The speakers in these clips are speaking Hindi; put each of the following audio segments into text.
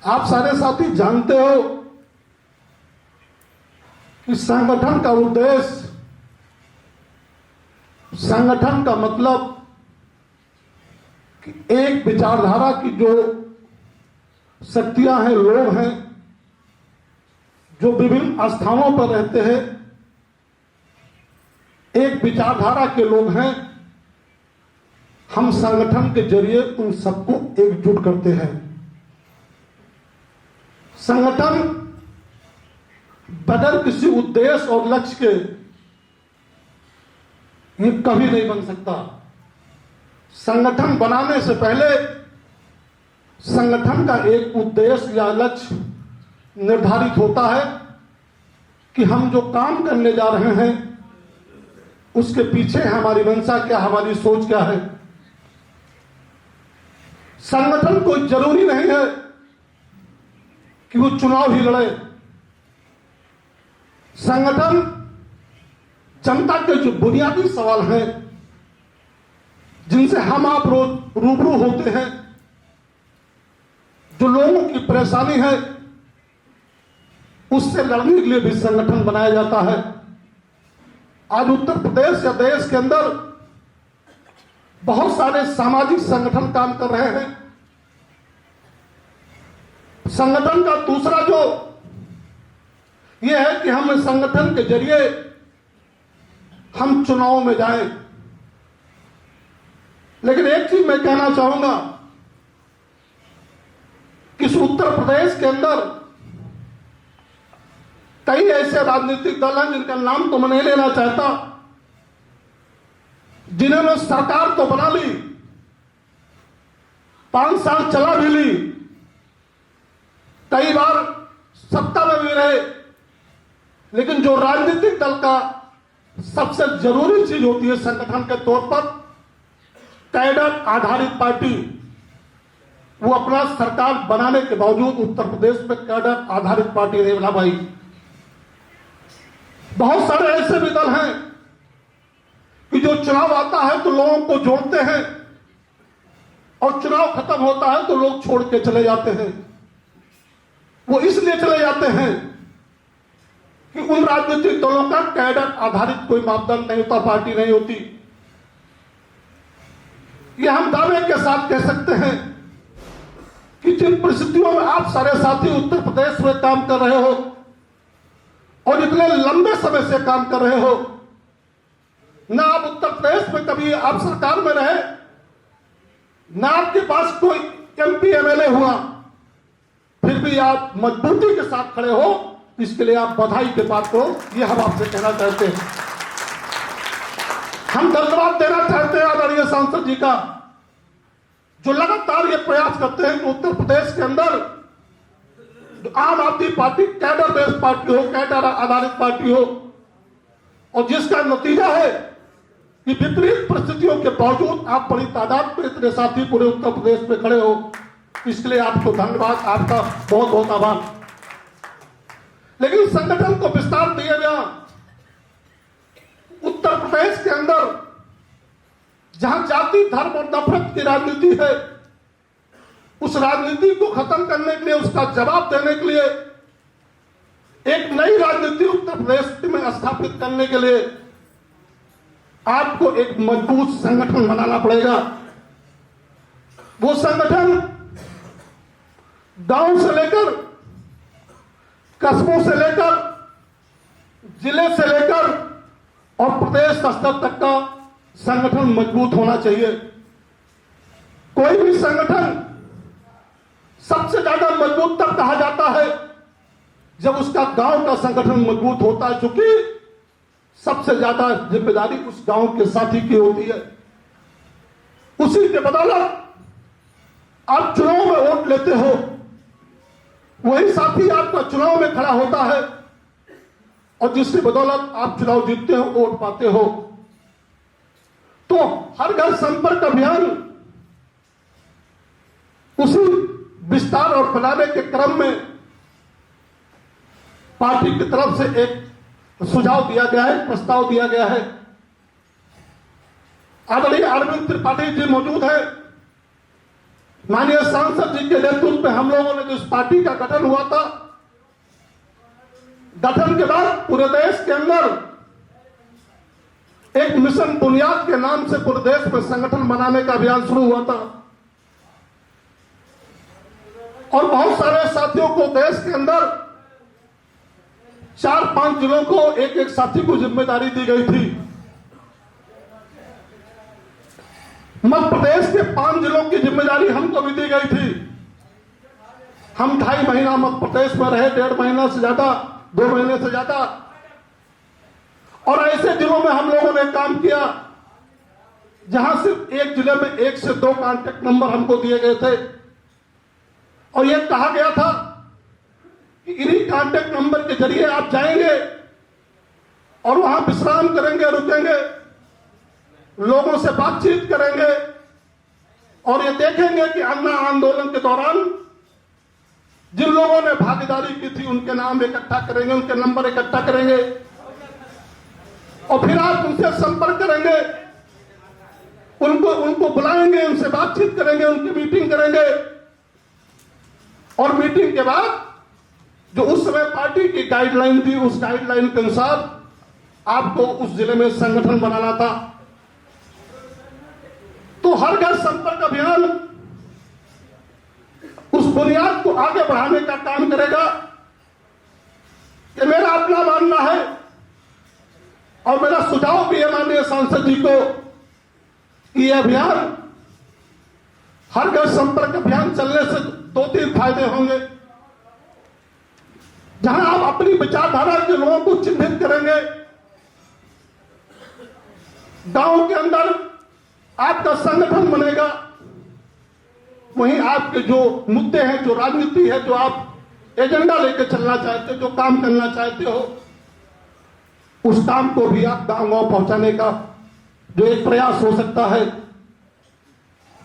आप सारे साथी जानते हो कि संगठन का उद्देश्य, संगठन का मतलब कि एक विचारधारा की जो शक्तियां हैं, लोग हैं जो विभिन्न स्थानों पर रहते हैं, एक विचारधारा के लोग हैं। हम संगठन के जरिए उन सबको एकजुट करते हैं। संगठन बगैर किसी उद्देश्य और लक्ष्य के ये कभी नहीं बन सकता। संगठन बनाने से पहले संगठन का एक उद्देश्य या लक्ष्य निर्धारित होता है कि हम जो काम करने जा रहे हैं उसके पीछे हमारी मंशा क्या, हमारी सोच क्या है। संगठन कोई जरूरी नहीं है कि वो चुनाव ही लड़े। संगठन जनता के जो बुनियादी सवाल हैं जिनसे हम आप रोज रूबरू होते हैं, जो लोगों की परेशानी है, उससे लड़ने के लिए भी संगठन बनाया जाता है। आज उत्तर प्रदेश या देश के अंदर बहुत सारे सामाजिक संगठन काम कर रहे हैं। संगठन का दूसरा जो यह है कि हम संगठन के जरिए हम चुनाव में जाएं। लेकिन एक चीज मैं कहना चाहूंगा कि इस उत्तर प्रदेश के अंदर कई ऐसे राजनीतिक दल हैं जिनका नाम तो मैं नहीं लेना चाहता, जिन्होंने सरकार तो बना ली, 5 साल चला भी ली, कई बार सत्ता में भी रहे, लेकिन जो राजनीतिक दल का सबसे जरूरी चीज होती है संगठन के तौर पर, कैडर आधारित पार्टी, वो अपना सरकार बनाने के बावजूद उत्तर प्रदेश में कैडर आधारित पार्टी नहीं बना पाई। बहुत सारे ऐसे भी दल हैं कि जो चुनाव आता है तो लोगों को जोड़ते हैं और चुनाव खत्म होता है तो लोग छोड़ के चले जाते हैं। वो इसलिए चले जाते हैं कि उन राजनीतिक दलों का कैडर आधारित कोई मापदंड नहीं होता, पार्टी नहीं होती। यह हम दावे के साथ कह सकते हैं कि जिन परिस्थितियों में आप सारे साथी उत्तर प्रदेश में काम कर रहे हो और इतने लंबे समय से काम कर रहे हो, ना आप उत्तर प्रदेश में कभी आप सरकार में रहे, ना आपके पास कोई एमपी एमएलए हुआ, फिर भी आप मजबूती के साथ खड़े हो, इसके लिए आप बधाई के पात्र हो। यह हम आपसे कहना चाहते हैं। हम धन्यवाद देना चाहते हैं आदरणीय सांसद जी का, जो लगातार ये प्रयास करते हैं कि उत्तर प्रदेश के अंदर आम आदमी पार्टी कैडर बेस्ड पार्टी हो, कैडर आधारित पार्टी हो, और जिसका नतीजा है कि विपरीत परिस्थितियों के बावजूद आप बड़ी तादाद में इतने साथी पूरे उत्तर प्रदेश में खड़े हो, इसके लिए आपको धन्यवाद, आपका बहुत बहुत आभार। लेकिन संगठन को विस्तार दिया गया। उत्तर प्रदेश के अंदर जहां जाति, धर्म और नफरत की राजनीति है, उस राजनीति को खत्म करने के लिए, उसका जवाब देने के लिए, एक नई राजनीति उत्तर प्रदेश में स्थापित करने के लिए आपको एक मजबूत संगठन बनाना पड़ेगा। वो संगठन गांव से लेकर, कस्बों से लेकर, जिले से लेकर और प्रदेश स्तर तक का संगठन मजबूत होना चाहिए। कोई भी संगठन सबसे ज्यादा मजबूत तब कहा जाता है जब उसका गांव का संगठन मजबूत होता है, क्योंकि सबसे ज्यादा जिम्मेदारी उस गांव के साथी की होती है। उसी के बदौलत आप चुनाव में वोट लेते हो, वही साथी आपका चुनाव में खड़ा होता है और जिसकी बदौलत आप चुनाव जीतते हो, वोट पाते हो। तो हर घर संपर्क अभियान उसी विस्तार और बनाने के क्रम में पार्टी की तरफ से एक सुझाव दिया गया है, प्रस्ताव दिया गया है। आदरणीय अरविंद त्रिपाठी जी मौजूद है, माननीय सांसद जी के नेतृत्व में हम लोगों ने जिस पार्टी का गठन हुआ था, गठन के बाद पूरे देश के अंदर एक मिशन बुनियाद के नाम से पूरे देश में संगठन बनाने का अभियान शुरू हुआ था और बहुत सारे साथियों को देश के अंदर 4-5 जिलों को एक एक साथी को जिम्मेदारी दी गई थी। मध्य प्रदेश के 5 जिलों की जिम्मेदारी हमको भी दी गई थी। हम 2.5 महीना मध्य प्रदेश में रहे, 1.5 महीना से ज्यादा, 2 महीने से ज्यादा, और ऐसे जिलों में हम लोगों ने काम किया जहां सिर्फ एक जिले में 1 से 2 कॉन्टैक्ट नंबर हमको दिए गए थे और यह कहा गया था कि इन्हीं कॉन्टैक्ट नंबर के जरिए आप जाएंगे और वहां विश्राम करेंगे, रुकेंगे, लोगों से बातचीत करेंगे और ये देखेंगे कि अन्ना आंदोलन के दौरान जिन लोगों ने भागीदारी की थी उनके नाम इकट्ठा करेंगे, उनके नंबर इकट्ठा करेंगे और फिर आप उनसे संपर्क करेंगे, उनको बुलाएंगे, उनसे बातचीत करेंगे, उनकी मीटिंग करेंगे और मीटिंग के बाद जो उस समय पार्टी की गाइडलाइन थी, उस गाइडलाइन के अनुसार आपको उस जिले में संगठन बनाना था। तो हर घर संपर्क अभियान उस बुनियाद को आगे बढ़ाने का काम करेगा। ये मेरा अपना मानना है और मेरा सुझाव भी है माननीय सांसद जी को कि यह अभियान, हर घर संपर्क अभियान चलने से 2-3 फायदे होंगे। जहां आप अपनी विचारधारा के लोगों को चिन्हित करेंगे, गांव के अंदर आपका संगठन बनेगा, वहीं आपके जो मुद्दे हैं, जो राजनीति है, जो आप एजेंडा लेकर चलना चाहते हो, जो काम करना चाहते हो, उस काम को भी आप गांव-गांव पहुंचाने का जो एक प्रयास हो सकता है।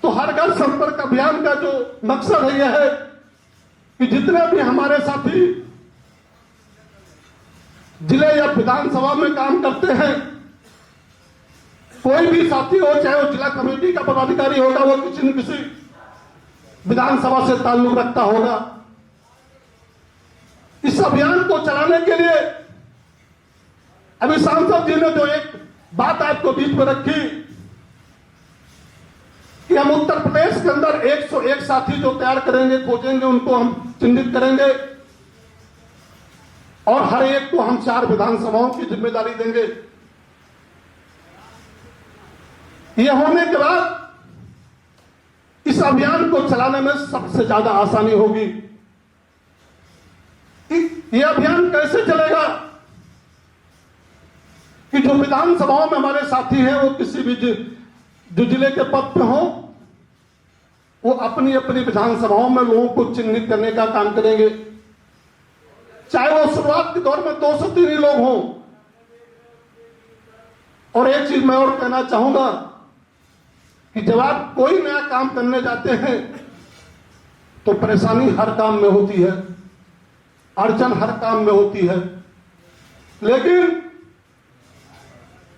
तो हर घर संपर्क अभियान का जो मकसद है यह है कि जितने भी हमारे साथी जिले या विधानसभा में काम करते हैं, कोई भी साथी हो, चाहे वो जिला कमेटी का पदाधिकारी होगा, वो किसी न किसी विधानसभा से ताल्लुक रखता होगा, इस अभियान को चलाने के लिए अभी सांसद जी ने जो एक बात आपको बीच में रखी कि हम उत्तर प्रदेश के अंदर 101 साथी जो तैयार करेंगे, खोजेंगे, उनको हम चिन्हित करेंगे और हर एक को हम 4 विधानसभाओं की जिम्मेदारी देंगे। यह होने के बाद इस अभियान को चलाने में सबसे ज्यादा आसानी होगी। यह अभियान कैसे चलेगा कि जो विधानसभाओं में हमारे साथी हैं, वो किसी भी जो जिले के पद पे हो, वो अपनी अपनी विधानसभाओं में लोगों को चिन्हित करने का काम करेंगे। चाहे वो शुरुआत के दौर में 2 से 3 ही लोग हों। और एक चीज मैं और कहना चाहूंगा कि जब आप कोई नया काम करने जाते हैं तो परेशानी हर काम में होती है, अड़चन हर काम में होती है, लेकिन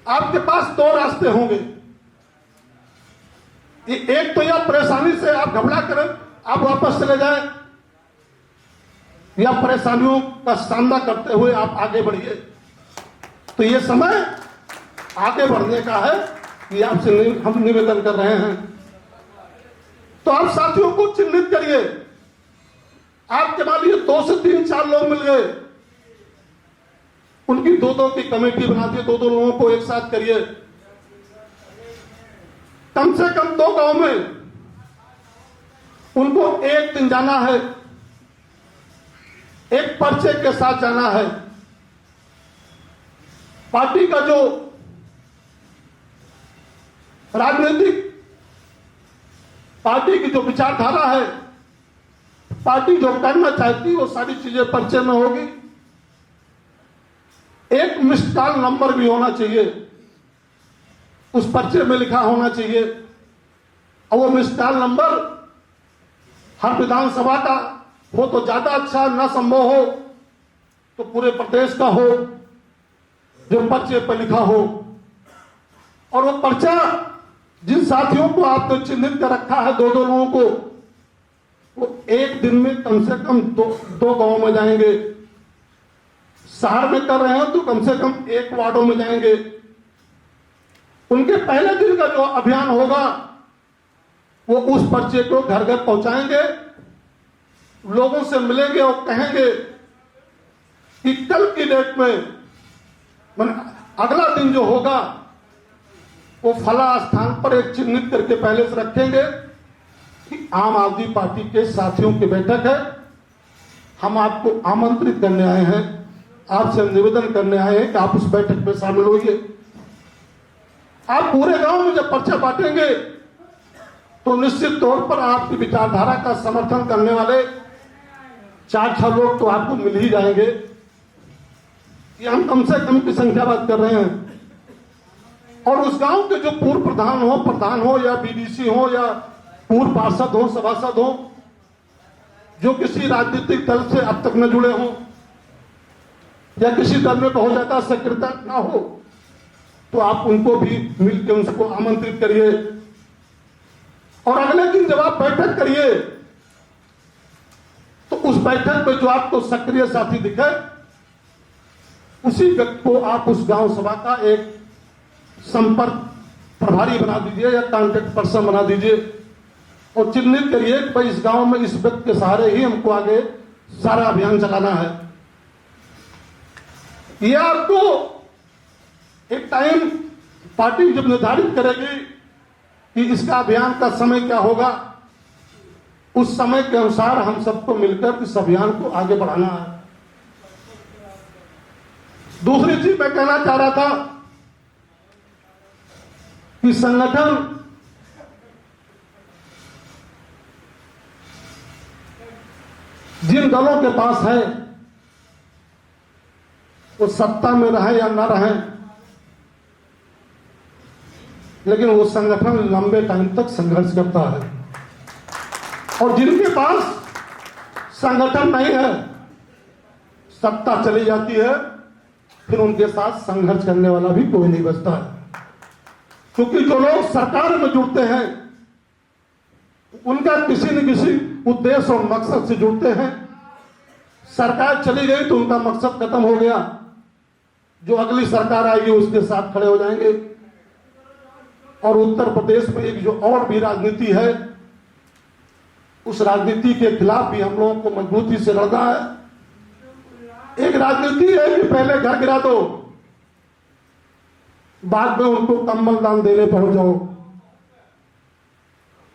आपके पास 2 रास्ते होंगे। एक तो यह परेशानी से आप घबरा कर आप वापस चले जाएं, या परेशानियों का सामना करते हुए आप आगे बढ़िए। तो यह समय आगे बढ़ने का है, ये आपसे हम निवेदन कर रहे हैं। तो आप साथियों को चिन्हित करिए। आपके मान लीजिए 2 से 3-4 लोग मिल गए, उनकी 2-2 की कमेटी बना दी, 2-2 लोगों को एक साथ करिए। कम से कम 2 गांव में उनको एक दिन जाना है, एक पर्चे के साथ जाना है। पार्टी का जो राजनीतिक, पार्टी की जो विचारधारा है, पार्टी जो करना चाहती है, वो सारी चीजें पर्चे में होगी। एक मिस्ड कॉल नंबर भी होना चाहिए, उस पर्चे में लिखा होना चाहिए, और वो मिस्ड कॉल नंबर हर विधानसभा का हो तो ज्यादा अच्छा, ना संभव हो तो पूरे प्रदेश का हो, जो पर्चे पर लिखा हो। और वो पर्चा जिन साथियों को आपने चिन्हित कर रखा है, 2-2 लोगों को, वो एक दिन में कम से कम दो गांव में जाएंगे। शहर में कर रहे हो तो कम से कम 1 वार्डों में जाएंगे। उनके पहले दिन का जो अभियान होगा वो उस पर्चे को घर घर पहुंचाएंगे, लोगों से मिलेंगे और कहेंगे कि कल की डेट में अगला दिन जो होगा वो फला स्थान पर एक चिन्हित करके पहले से रखेंगे कि आम आदमी पार्टी के साथियों की बैठक है, हम आपको आमंत्रित करने आए हैं, आपसे निवेदन करने आए हैं कि आप उस बैठक में शामिल होइए। आप पूरे गांव में जब पर्चा बांटेंगे तो निश्चित तौर पर आपकी विचारधारा का समर्थन करने वाले 4-6 लोग तो आपको मिल ही जाएंगे। ये हम कम से कम की संख्या बात कर रहे हैं। और उस गांव के जो पूर्व प्रधान हो या बीडीसी हो या पूर्व पार्षद हो, सभासद हो, जो किसी राजनीतिक दल से अब तक न जुड़े हो या किसी दल में बहुत ज्यादा सक्रियता ना हो, तो आप उनको भी मिलकर उसको आमंत्रित करिए। और अगले दिन जब आप बैठक करिए तो उस बैठक में जो आपको सक्रिय साथी दिखे उसी व्यक्ति को आप उस गांव सभा का एक संपर्क प्रभारी बना दीजिए या कॉन्टेक्ट पर्सन बना दीजिए और चिन्हित करिए कि भाई इस गांव में इस व्यक्ति के सहारे ही हमको आगे सारा अभियान चलाना है। यह आपको एक टाइम पार्टी जब निर्धारित करेगी कि इसका अभियान का समय क्या होगा, उस समय के अनुसार हम सबको मिलकर इस अभियान को आगे बढ़ाना है। दूसरी चीज मैं कहना चाह रहा था कि संगठन जिन दलों के पास है वो सत्ता में रहे या न रहे, लेकिन वो संगठन लंबे टाइम तक संघर्ष करता है। और जिनके पास संगठन नहीं है, सत्ता चली जाती है, फिर उनके साथ संघर्ष करने वाला भी कोई नहीं बचता है। क्योंकि जो लोग सरकार में जुड़ते हैं उनका किसी न किसी उद्देश्य और मकसद से जुड़ते हैं। सरकार चली गई तो उनका मकसद खत्म हो गया, जो अगली सरकार आएगी उसके साथ खड़े हो जाएंगे। और उत्तर प्रदेश में एक जो और भी राजनीति है, उस राजनीति के खिलाफ भी हम लोगों को मजबूती से लड़ना है। एक राजनीति है कि पहले घर गिरा दो, बाद में उनको कंबल दान देने पहुंच जाओ।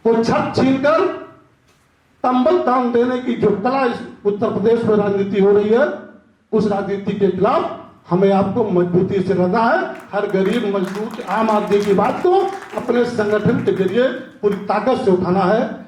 वो छत छीनकर कंबल दान देने की जो कला इस उत्तर प्रदेश में राजनीति हो रही है, उस राजनीति के खिलाफ हमें आपको मजबूती से लड़ना है। हर गरीब मजदूर आम आदमी की बात को अपने संगठन के जरिए पूरी ताकत से उठाना है।